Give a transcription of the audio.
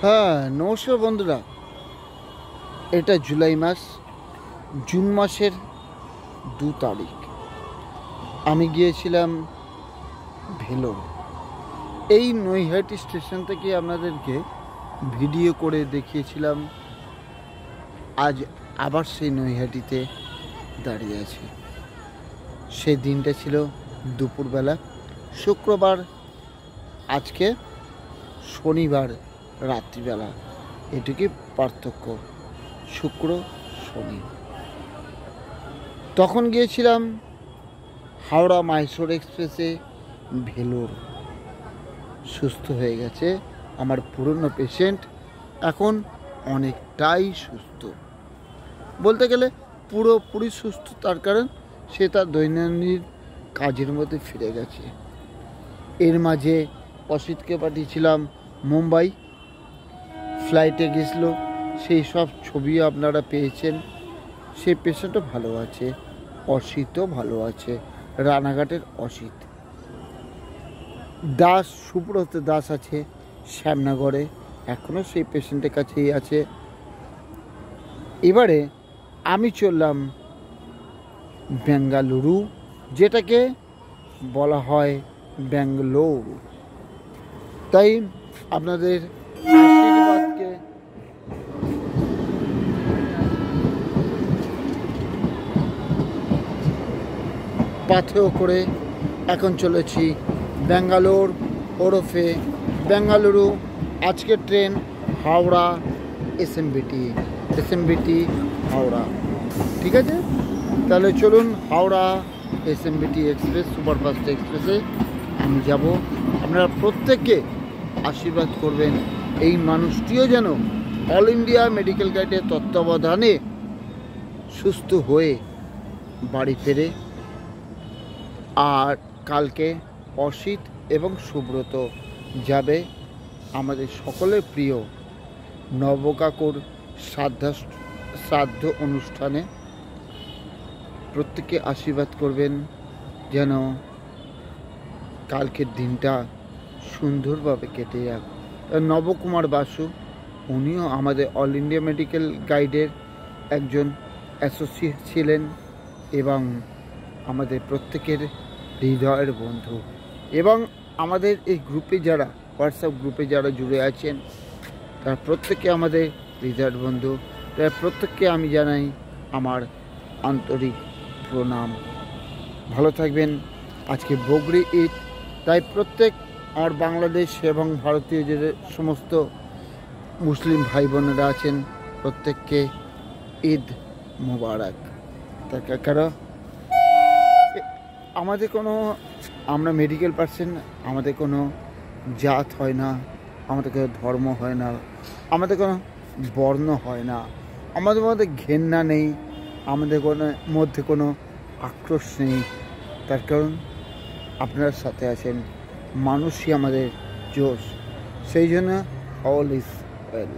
হ্যাঁ, নমস্কার বন্ধুরা। এটা জুলাই মাস, জুন মাসের 2 তারিখ। আমি গিয়েছিলাম ভেলোর। এই নৈহাটি স্টেশন থেকে আপনাদেরকে ভিডিও করে দেখিয়েছিলাম। আজ আবার সেই নৈহাটিতে দাঁড়িয়ে আছি। সেই দিনটা ছিল দুপুরবেলা, শুক্রবার, আজকে শনিবার রাত্রিবেলা। এটুকুই পার্থক্য, শুক্র শনি। তখন গিয়েছিলাম হাওড়া মাইসোর এক্সপ্রেসে ভেলোর। সুস্থ হয়ে গেছে আমার পুরনো পেশেন্ট, এখন অনেকটাই সুস্থ, বলতে গেলে পুরোপুরি সুস্থ। তার কারণ সে তার দৈনন্দিন কাজের মধ্যে ফিরে গেছে। এর মাঝে অসিতকে পাঠিয়েছিলাম মুম্বাই, ফ্লাইটে গেছিল, সেই সব ছবি আপনারা পেয়েছেন। সেই পেশেন্টও ভালো আছে, অসিতও ভালো আছে, রানাঘাটের অসিত। দাস, সুব্রত দাস আছে শ্যামনগরে, এখনও সেই পেশেন্টের কাছেই আছে। এবারে আমি চললাম বেঙ্গালুরু, যেটাকে বলা হয় ব্যাঙ্গালোর। তাই আপনাদের আশীর্বাদকে পাথেয় করে এখন চলেছি ব্যাঙ্গালোর ওরফে বেঙ্গালুরু। আজকের ট্রেন হাওড়া এসএমবিটি হাওড়া। ঠিক আছে, তাহলে চলুন হাওড়া এসএমবিটি এক্সপ্রেস, সুপারফাস্ট এক্সপ্রেসে আমি যাব। আপনারা প্রত্যেককে আশীর্বাদ করবেন এই মানুষটিও যেন অল ইন্ডিয়া মেডিকেল গাইডের তত্ত্বাবধানে সুস্থ হয়ে বাড়ি ফেরে। আর কালকে অসিত এবং সুব্রত যাবে আমাদের সকলের প্রিয় নবকাকুর শ্রাদ্ধ অনুষ্ঠানে। প্রত্যেকে আশীর্বাদ করবেন যেন কালকের দিনটা সুন্দরভাবে কেটে যাক। নবকুমার বাসু, উনিও আমাদের অল ইন্ডিয়া মেডিকেল গাইডের একজন অ্যাসোসিয়েট ছিলেন এবং আমাদের প্রত্যেকের হৃদয়ের বন্ধু। এবং আমাদের এই গ্রুপে যারা, হোয়াটসঅ্যাপ গ্রুপে যারা জুড়ে আছেন, তার প্রত্যেকে আমাদের হৃদয়ের বন্ধু। তাই প্রত্যেককে আমি জানাই আমার আন্তরিক প্রণাম। ভালো থাকবেন। আজকে বকরি ঈদ, তাই প্রত্যেক আমার বাংলাদেশ এবং ভারতীয় যে সমস্ত মুসলিম ভাই বোনেরা আছেন, প্রত্যেককে ঈদ মোবারক। তার কারণ আমাদের কোনো, আমরা মেডিকেল পার্সন, আমাদের কোনো জাত হয় না, আমাদের কোনো ধর্ম হয় না, আমাদের কোনো বর্ণ হয় না, আমাদের মধ্যে ঘেন্না নেই, আমাদের মধ্যে কোনো আক্রোশ নেই। তার কারণ আপনার সাথে আছেন, মানুষই আমাদের জোশ। সেই জন্য অল ইজ ওয়েল।